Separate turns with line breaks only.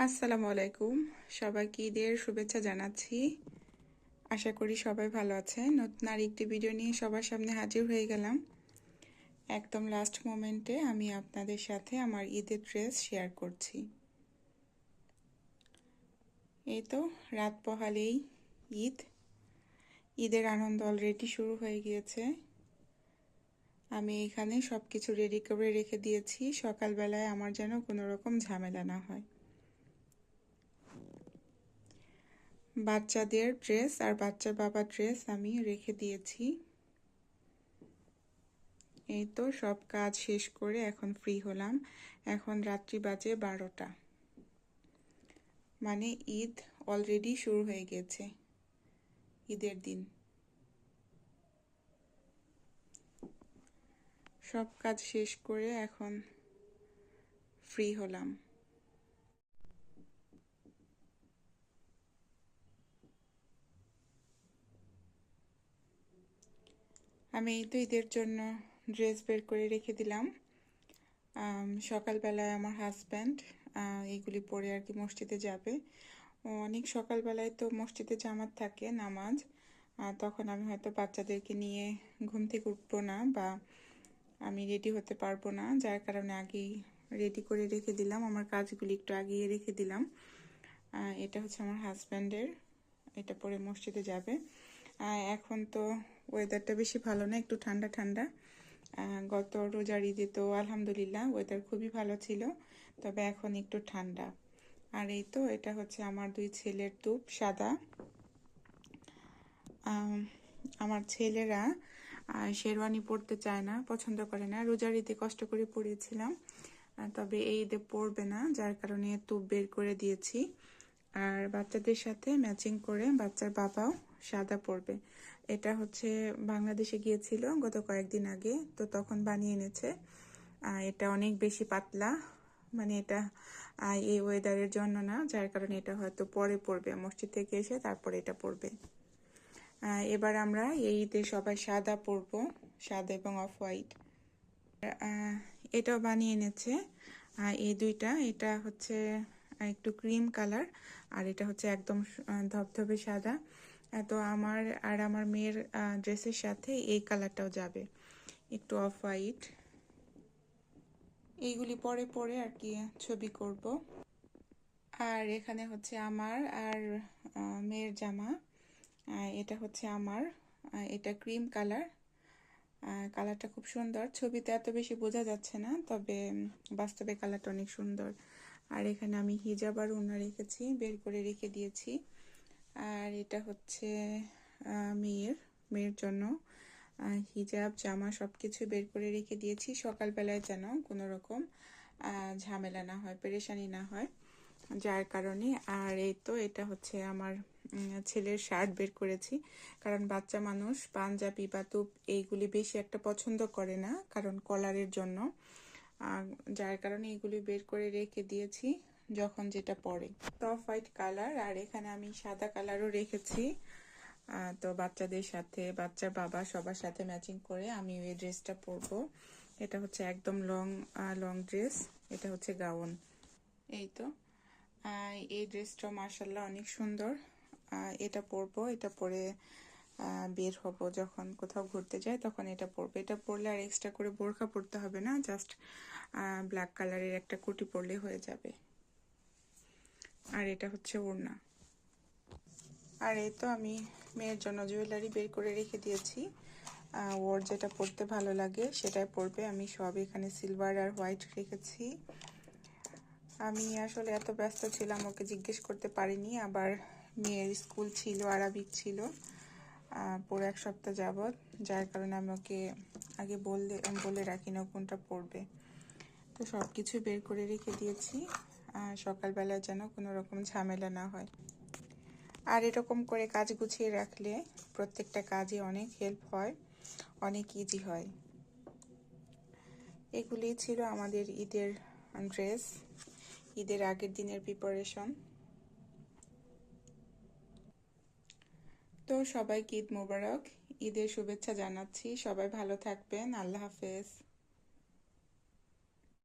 আসসালামু আলাইকুম, সবাইকে ঈদের শুভেচ্ছা জানাচ্ছি। আশা করি সবাই ভালো আছেন। নতুন আরেকটি ভিডিও নিয়ে সবার সামনে হাজির হয়ে গেলাম। একদম লাস্ট মোমেন্টে আমি আপনাদের সাথে আমার ঈদের ড্রেস শেয়ার করছি। এই তো রাত পোহালেই ঈদের আনন্দ অলরেডি শুরু হয়ে গিয়েছে। আমি এখানে সব কিছু রেডি করে রেখে দিয়েছি, সকালবেলায় আমার যেন কোনো রকম ঝামেলা না হয়। বাচ্চাদের ড্রেস আর বাচ্চার বাবার ড্রেস আমি রেখে দিয়েছি। এই তো সব কাজ শেষ করে এখন ফ্রি হলাম। এখন রাত্রি বাজে 12টা, মানে ঈদ অলরেডি শুরু হয়ে গেছে, ঈদের দিন। সব কাজ শেষ করে এখন ফ্রি হলাম। আমি এই তো ঈদের জন্য ড্রেস বের করে রেখে দিলাম। সকালবেলায় আমার হাজব্যান্ড এইগুলি পরে আর কি মসজিদে যাবে। অনেক সকালবেলায় তো মসজিদে জামাত থাকে, নামাজ। তখন আমি হয়তো বাচ্চাদেরকে নিয়ে ঘুম থেকে উঠবো না বা আমি রেডি হতে পারবো না, যার কারণে আগেই রেডি করে রেখে দিলাম, আমার কাজগুলি একটু আগিয়ে রেখে দিলাম। এটা হচ্ছে আমার হাজব্যান্ডের, এটা পরে মসজিদে যাবে। এখন তো ওয়েদারটা বেশি ভালো না, একটু ঠান্ডা ঠান্ডা। গত রোজার ঈদে তো আলহামদুলিল্লাহ ওয়েদার খুবই ভালো ছিল, তবে এখন একটু ঠান্ডা। আর এই তো এটা হচ্ছে আমার দুই ছেলের টুপ, সাদা। আমার ছেলেরা শেরওয়ানি পরতে চায় না, পছন্দ করে না। রোজার ঈদে কষ্ট করে পরিয়েছিলাম, তবে এই ঈদে পরবে না, যার কারণে টুপ বের করে দিয়েছি। আর বাচ্চাদের সাথে ম্যাচিং করে বাচ্চার বাবাও সাদা পরবে। এটা হচ্ছে বাংলাদেশে গিয়েছিল গত কয়েকদিন আগে, তো তখন বানিয়ে এনেছে। এটা অনেক বেশি পাতলা, মানে এটা এই ওয়েদারের জন্য না, যার কারণে এটা হয়তো পরে পরবে, মসজিদ থেকে এসে তারপরে এটা পরবে। এবার আমরা এই ঈদে সবাই সাদা পরবো, সাদা এবং অফ হোয়াইট। এটাও বানিয়ে এনেছে এই দুইটা। এটা হচ্ছে একটু ক্রিম কালার, আর এটা হচ্ছে একদম ধবধবে সাদা। তো আমার আর আমার মেয়ের ড্রেসের সাথে এই কালারটাও যাবে, একটু অফ হোয়াইট। এইগুলি পরে পরে আর কি ছবি করব। আর এখানে হচ্ছে আমার আর মেয়ের জামা। এটা হচ্ছে আমার, এটা ক্রিম কালার। কালারটা খুব সুন্দর, ছবিতে এত বেশি বোঝা যাচ্ছে না, তবে বাস্তবে কালারটা অনেক সুন্দর। আর এখানে আমি হিজাব আর ওড়না রেখেছি, বের করে রেখে দিয়েছি। আর এটা হচ্ছে মেয়ের জন্য হিজাব, জামা সব কিছু বের করে রেখে দিয়েছি, সকালবেলায় যেন কোনো রকম ঝামেলা না হয়, পেরেশানি না হয়, যার কারণে। আর এই তো এটা হচ্ছে আমার ছেলের শার্ট বের করেছি, কারণ বাচ্চা মানুষ পাঞ্জাবি বা টুপ এইগুলি বেশি একটা পছন্দ করে না, কারণ কলারের জন্য। যার কারণে এগুলি বের করে রেখে দিয়েছি, যখন যেটা পরে। অফ হোয়াইট কালার, আর এখানে আমি সাদা কালারও রেখেছি। তো বাচ্চাদের সাথে, বাচ্চার বাবা সবার সাথে ম্যাচিং করে আমি এই ড্রেসটা পরবো। এটা হচ্ছে একদম লং ড্রেস, এটা হচ্ছে গাউন। এই তো এই ড্রেসটা মাশাআল্লাহ অনেক সুন্দর। এটা পরবো, এটা পরে বের হব, যখন কোথাও ঘুরতে যাই তখন এটা পরবো। এটা পরলে আর এক্সট্রা করে বোরখা পরতে হবে না, জাস্ট ব্ল্যাক কালারের একটা কোটি পরলে হয়ে যাবে। আর এটা হচ্ছে ওড়না। আর এই তো আমি মেয়ের জন্য জুয়েলারি বের করে রেখে দিয়েছি, ওর যেটা পরতে ভালো লাগে সেটাই পরবে। আমি সব এখানে সিলভার আর হোয়াইট রেখেছি। আমি আসলে এত ব্যস্ত ছিলাম, ওকে জিজ্ঞেস করতে পারিনি। আবার মেয়ের স্কুল ছিল, আরবিক ছিল পুরো এক সপ্তাহ যাবৎ, যার কারণে আমি ওকে আগে বলে রাখি না কোনটা পরবে। তো সব কিছু বের করে রেখে দিয়েছি, সকালবেলা যেন কোনো রকম ঝামেলা না হয়। আর এরকম করে কাজ গুছিয়ে রাখলে প্রত্যেকটা কাজে অনেক হেল্প হয়, অনেক ইজি হয়। এগুলি ছিল আমাদের ঈদের ড্রেস, ঈদের আগের দিনের প্রিপারেশন। তো সবাইকে ঈদ মোবারক, ঈদের শুভেচ্ছা জানাচ্ছি। সবাই ভালো থাকবেন, আল্লাহ হাফেজ।